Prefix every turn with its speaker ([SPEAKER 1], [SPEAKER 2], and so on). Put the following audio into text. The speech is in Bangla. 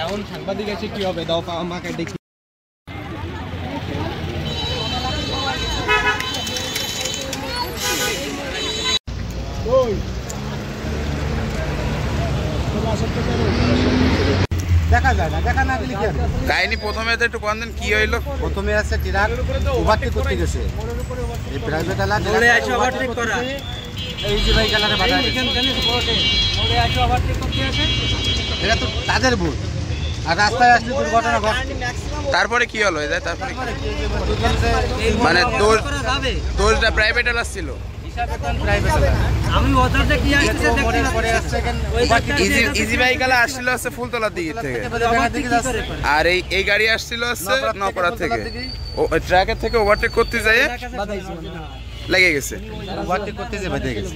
[SPEAKER 1] এখন সাংবাদিক আছে কি হবে, দাও আমাকে দেখি। দেখা যায় না, দেখা না গেলে কি হবে?
[SPEAKER 2] কাহিনী প্রথমে তো একটু কোন দিন কি হইলো?
[SPEAKER 1] প্রথমে আছে ট্রাক ওভারটেক করতে গেছে, এই প্রাইভেট আলা মোড়ে এসে ওভারটেক করা, এই যে ভাই কালারে বাধা এখান থেকে মোড়ে এসে ওভারটেক করতে আছে, এটা তো তাদের ভুল। আর রাস্তায় আসলে দুর্ঘটনা ঘটে।
[SPEAKER 2] তারপরে কি হলো? তারপরে মানে দোষটা প্রাইভেট আলা ছিল।
[SPEAKER 1] আমি ওটাতে কি আসছে দেখতে
[SPEAKER 2] ইজি বাইকালা আসছিল হচ্ছে ফুলতলার দিক থেকে, আর এই গাড়ি আসছিল হচ্ছে নপাড়া থেকে। ও ট্রাকের থেকে ওভারটেক করতে যায় লেগে গেছে,
[SPEAKER 1] ওভারটেক করতে যে বেঁধে গেছে।